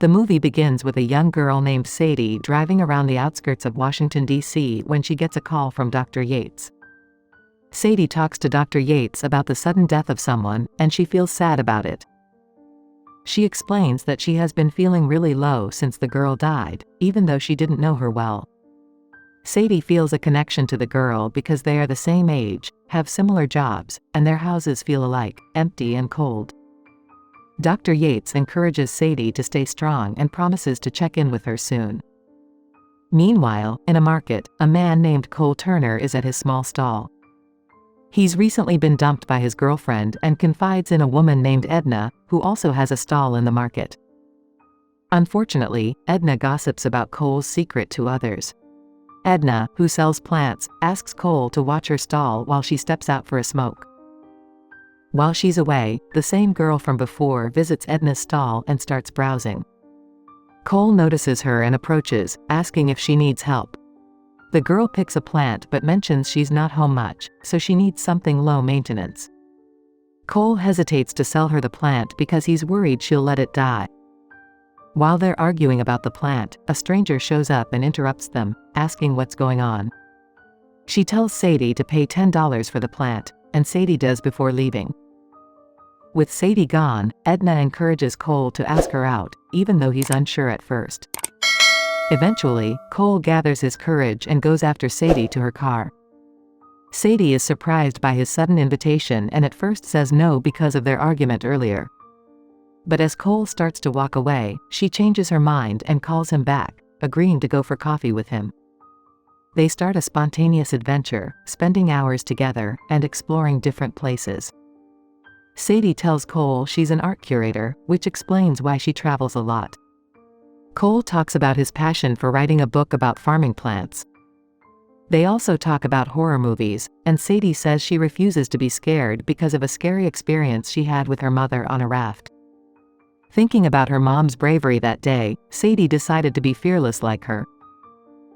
The movie begins with a young girl named Sadie driving around the outskirts of Washington, D.C. when she gets a call from Dr. Yates. Sadie talks to Dr. Yates about the sudden death of someone, and she feels sad about it. She explains that she has been feeling really low since the girl died, even though she didn't know her well. Sadie feels a connection to the girl because they are the same age, have similar jobs, and their houses feel alike, empty and cold. Dr. Yates encourages Sadie to stay strong and promises to check in with her soon. Meanwhile, in a market, a man named Cole Turner is at his small stall. He's recently been dumped by his girlfriend and confides in a woman named Edna, who also has a stall in the market. Unfortunately, Edna gossips about Cole's secret to others. Edna, who sells plants, asks Cole to watch her stall while she steps out for a smoke. While she's away, the same girl from before visits Edna's stall and starts browsing. Cole notices her and approaches, asking if she needs help. The girl picks a plant but mentions she's not home much, so she needs something low maintenance. Cole hesitates to sell her the plant because he's worried she'll let it die. While they're arguing about the plant, a stranger shows up and interrupts them, asking what's going on. She tells Sadie to pay $10 for the plant, and Sadie does before leaving. With Sadie gone, Edna encourages Cole to ask her out, even though he's unsure at first. Eventually, Cole gathers his courage and goes after Sadie to her car. Sadie is surprised by his sudden invitation and at first says no because of their argument earlier. But as Cole starts to walk away, she changes her mind and calls him back, agreeing to go for coffee with him. They start a spontaneous adventure, spending hours together and exploring different places. Sadie tells Cole she's an art curator, which explains why she travels a lot. Cole talks about his passion for writing a book about farming plants. They also talk about horror movies, and Sadie says she refuses to be scared because of a scary experience she had with her mother on a raft. Thinking about her mom's bravery that day, Sadie decided to be fearless like her.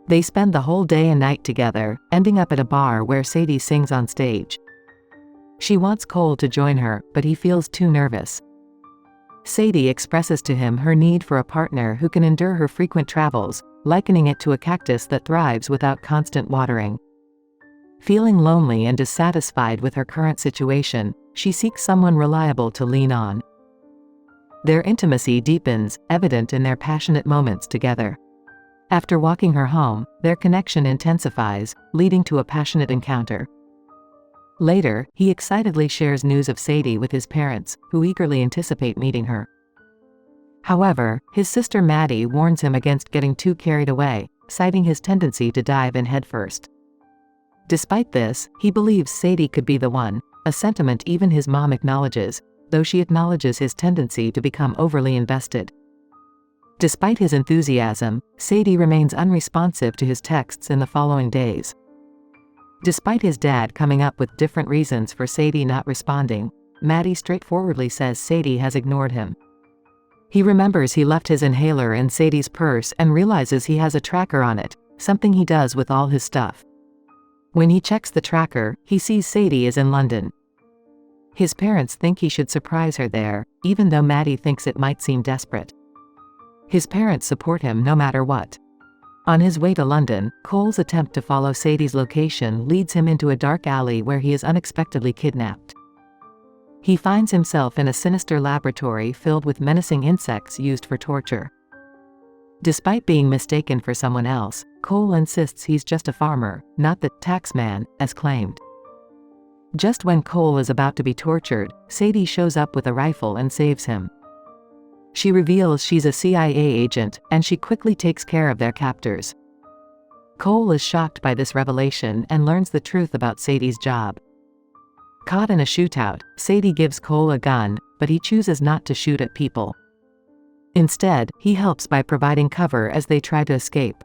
They spend the whole day and night together, ending up at a bar where Sadie sings on stage. She wants Cole to join her, but he feels too nervous. Sadie expresses to him her need for a partner who can endure her frequent travels, likening it to a cactus that thrives without constant watering. Feeling lonely and dissatisfied with her current situation, she seeks someone reliable to lean on. Their intimacy deepens, evident in their passionate moments together. After walking her home, their connection intensifies, leading to a passionate encounter. Later, he excitedly shares news of Sadie with his parents, who eagerly anticipate meeting her. However, his sister Mattie warns him against getting too carried away, citing his tendency to dive in headfirst. Despite this, he believes Sadie could be the one, a sentiment even his mom acknowledges, though she acknowledges his tendency to become overly invested. Despite his enthusiasm, Sadie remains unresponsive to his texts in the following days. Despite his dad coming up with different reasons for Sadie not responding, Mattie straightforwardly says Sadie has ignored him. He remembers he left his inhaler in Sadie's purse and realizes he has a tracker on it, something he does with all his stuff. When he checks the tracker, he sees Sadie is in London. His parents think he should surprise her there, even though Mattie thinks it might seem desperate. His parents support him no matter what. On his way to London, Cole's attempt to follow Sadie's location leads him into a dark alley where he is unexpectedly kidnapped. He finds himself in a sinister laboratory filled with menacing insects used for torture. Despite being mistaken for someone else, Cole insists he's just a farmer, not the tax man, as claimed. Just when Cole is about to be tortured, Sadie shows up with a rifle and saves him. She reveals she's a CIA agent, and she quickly takes care of their captors. Cole is shocked by this revelation and learns the truth about Sadie's job. Caught in a shootout, Sadie gives Cole a gun, but he chooses not to shoot at people. Instead, he helps by providing cover as they try to escape.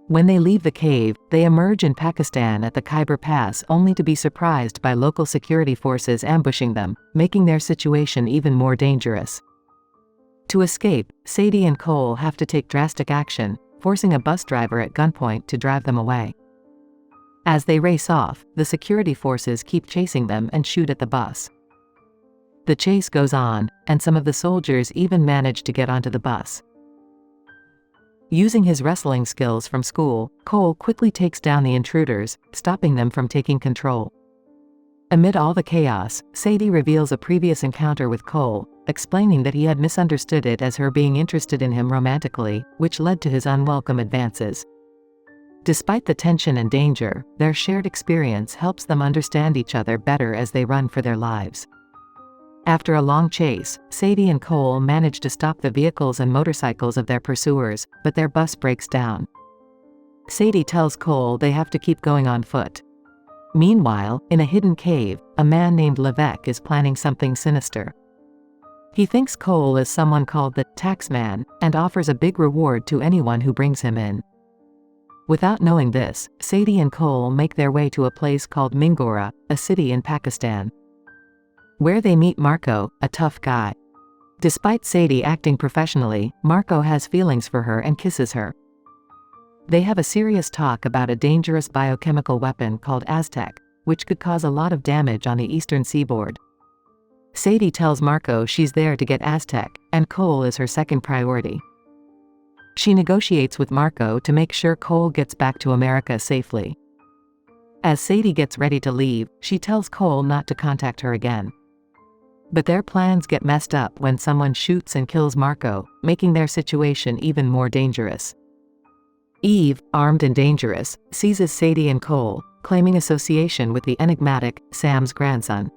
When they leave the cave, they emerge in Pakistan at the Khyber Pass only to be surprised by local security forces ambushing them, making their situation even more dangerous. To escape, Sadie and Cole have to take drastic action, forcing a bus driver at gunpoint to drive them away. As they race off, the security forces keep chasing them and shoot at the bus. The chase goes on, and some of the soldiers even manage to get onto the bus. Using his wrestling skills from school, Cole quickly takes down the intruders, stopping them from taking control. Amid all the chaos, Sadie reveals a previous encounter with Cole, explaining that he had misunderstood it as her being interested in him romantically, which led to his unwelcome advances. Despite the tension and danger, their shared experience helps them understand each other better as they run for their lives. After a long chase, Sadie and Cole manage to stop the vehicles and motorcycles of their pursuers, but their bus breaks down. Sadie tells Cole they have to keep going on foot. Meanwhile, in a hidden cave, a man named Leveque is planning something sinister. He thinks Cole is someone called the Taxman, and offers a big reward to anyone who brings him in. Without knowing this, Sadie and Cole make their way to a place called Mingora, a city in Pakistan, where they meet Marco, a tough guy. Despite Sadie acting professionally, Marco has feelings for her and kisses her. They have a serious talk about a dangerous biochemical weapon called Aztec, which could cause a lot of damage on the eastern seaboard. Sadie tells Marco she's there to get Aztec, and Cole is her second priority. She negotiates with Marco to make sure Cole gets back to America safely. As Sadie gets ready to leave, she tells Cole not to contact her again. But their plans get messed up when someone shoots and kills Marco, making their situation even more dangerous. Eve, armed and dangerous, seizes Sadie and Cole, claiming association with the enigmatic Sam's grandson.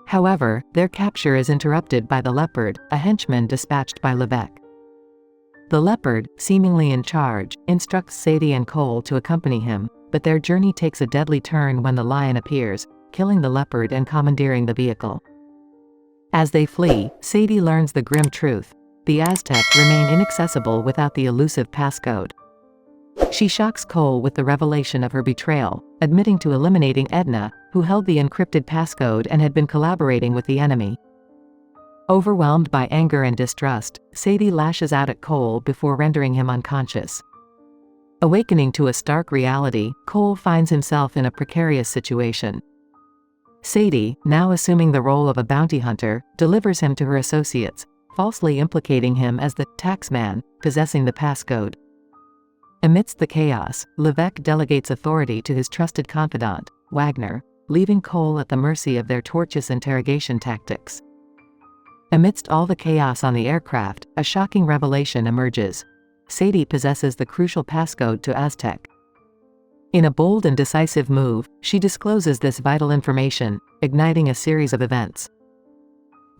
However, their capture is interrupted by the Leopard, a henchman dispatched by Leveque. The Leopard, seemingly in charge, instructs Sadie and Cole to accompany him, but their journey takes a deadly turn when the Lion appears, killing the Leopard and commandeering the vehicle. As they flee, Sadie learns the grim truth: the Aztec remain inaccessible without the elusive passcode. She shocks Cole with the revelation of her betrayal, admitting to eliminating Edna, who held the encrypted passcode and had been collaborating with the enemy. Overwhelmed by anger and distrust, Sadie lashes out at Cole before rendering him unconscious. Awakening to a stark reality, Cole finds himself in a precarious situation. Sadie, now assuming the role of a bounty hunter, delivers him to her associates, falsely implicating him as the Taxman, possessing the passcode. Amidst the chaos, Leveque delegates authority to his trusted confidant, Wagner, leaving Cole at the mercy of their tortuous interrogation tactics. Amidst all the chaos on the aircraft, a shocking revelation emerges: Sadie possesses the crucial passcode to Aztec. In a bold and decisive move, she discloses this vital information, igniting a series of events.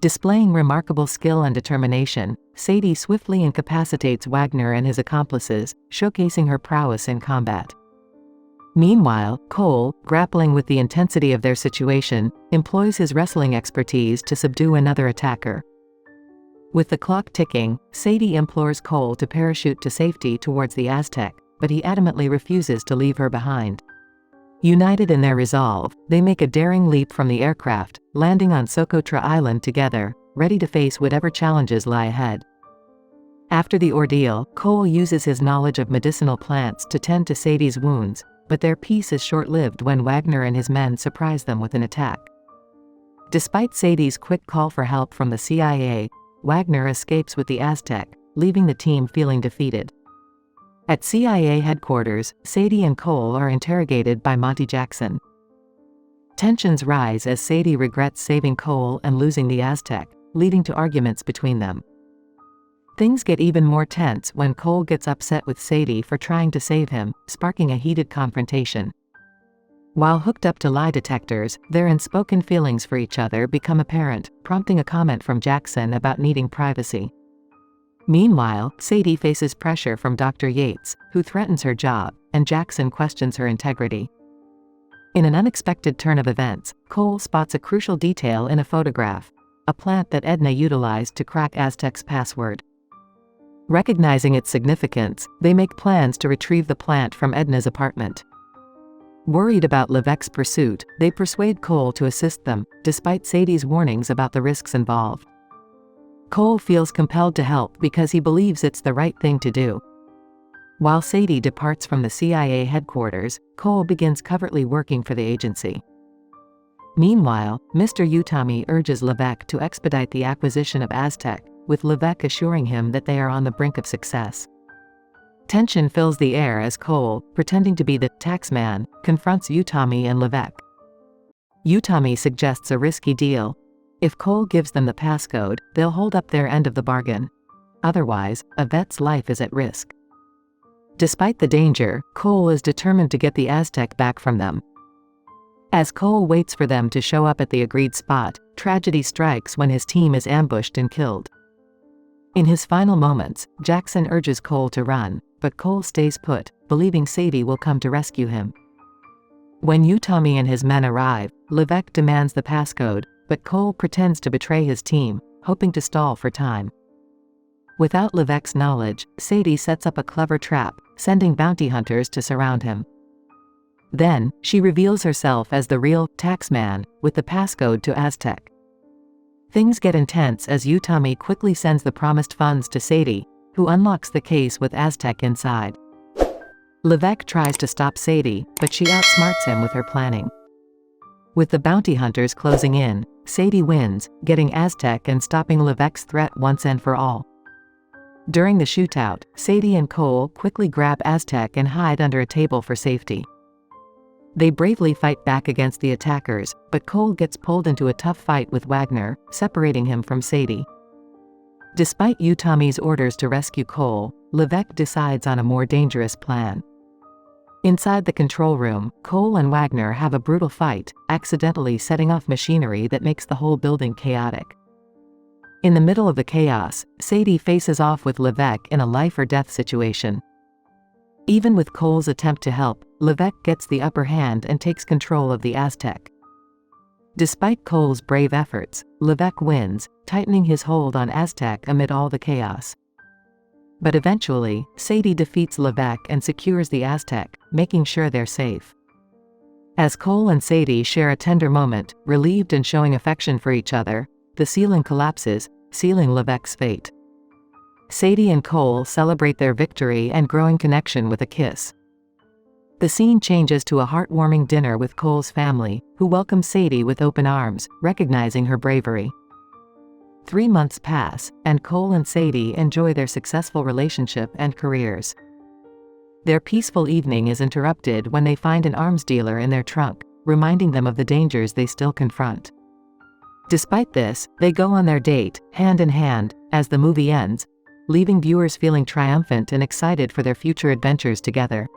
Displaying remarkable skill and determination, Sadie swiftly incapacitates Wagner and his accomplices, showcasing her prowess in combat. Meanwhile, Cole, grappling with the intensity of their situation, employs his wrestling expertise to subdue another attacker. With the clock ticking, Sadie implores Cole to parachute to safety towards the Aztec, but he adamantly refuses to leave her behind. United in their resolve, they make a daring leap from the aircraft, landing on Socotra Island together, ready to face whatever challenges lie ahead. After the ordeal, Cole uses his knowledge of medicinal plants to tend to Sadie's wounds, but their peace is short-lived when Wagner and his men surprise them with an attack. Despite Sadie's quick call for help from the CIA, Wagner escapes with the Aztec, leaving the team feeling defeated. At CIA headquarters, Sadie and Cole are interrogated by Monte Jackson. Tensions rise as Sadie regrets saving Cole and losing the Aztec, leading to arguments between them. Things get even more tense when Cole gets upset with Sadie for trying to save him, sparking a heated confrontation. While hooked up to lie detectors, their unspoken feelings for each other become apparent, prompting a comment from Jackson about needing privacy. Meanwhile, Sadie faces pressure from Dr. Yates, who threatens her job, and Jackson questions her integrity. In an unexpected turn of events, Cole spots a crucial detail in a photograph: a plant that Edna utilized to crack Aztec's password. Recognizing its significance, they make plans to retrieve the plant from Edna's apartment. Worried about Leveque's pursuit, they persuade Cole to assist them, despite Sadie's warnings about the risks involved. Cole feels compelled to help because he believes it's the right thing to do. While Sadie departs from the CIA headquarters, Cole begins covertly working for the agency. Meanwhile, Mr. Utami urges Leveque to expedite the acquisition of Aztec, with Leveque assuring him that they are on the brink of success. Tension fills the air as Cole, pretending to be the taxman, confronts Utami and Leveque. Utami suggests a risky deal. If Cole gives them the passcode, they'll hold up their end of the bargain. Otherwise, Yvette's life is at risk. Despite the danger, Cole is determined to get the Aztec back from them. As Cole waits for them to show up at the agreed spot, tragedy strikes when his team is ambushed and killed. In his final moments, Jackson urges Cole to run, but Cole stays put, believing Sadie will come to rescue him. When Utami and his men arrive, Leveque demands the passcode, but Cole pretends to betray his team, hoping to stall for time. Without Leveque's knowledge, Sadie sets up a clever trap, sending bounty hunters to surround him. Then, she reveals herself as the real taxman, with the passcode to Aztec. Things get intense as Utami quickly sends the promised funds to Sadie, who unlocks the case with Aztec inside. Leveque tries to stop Sadie, but she outsmarts him with her planning. With the bounty hunters closing in, Sadie wins, getting Aztec and stopping Leveque's threat once and for all. During the shootout, Sadie and Cole quickly grab Aztec and hide under a table for safety. They bravely fight back against the attackers, but Cole gets pulled into a tough fight with Wagner, separating him from Sadie. Despite Utami's orders to rescue Cole, Leveque decides on a more dangerous plan. Inside the control room, Cole and Wagner have a brutal fight, accidentally setting off machinery that makes the whole building chaotic. In the middle of the chaos, Sadie faces off with Leveque in a life-or-death situation. Even with Cole's attempt to help, Leveque gets the upper hand and takes control of the Aztec. Despite Cole's brave efforts, Leveque wins, tightening his hold on Aztec amid all the chaos. But eventually, Sadie defeats Leveque and secures the Aztec, making sure they're safe. As Cole and Sadie share a tender moment, relieved and showing affection for each other, the ceiling collapses, sealing Leveque's fate. Sadie and Cole celebrate their victory and growing connection with a kiss. The scene changes to a heartwarming dinner with Cole's family, who welcome Sadie with open arms, recognizing her bravery. 3 months pass, and Cole and Sadie enjoy their successful relationship and careers. Their peaceful evening is interrupted when they find an arms dealer in their trunk, reminding them of the dangers they still confront. Despite this, they go on their date, hand in hand, as the movie ends, leaving viewers feeling triumphant and excited for their future adventures together.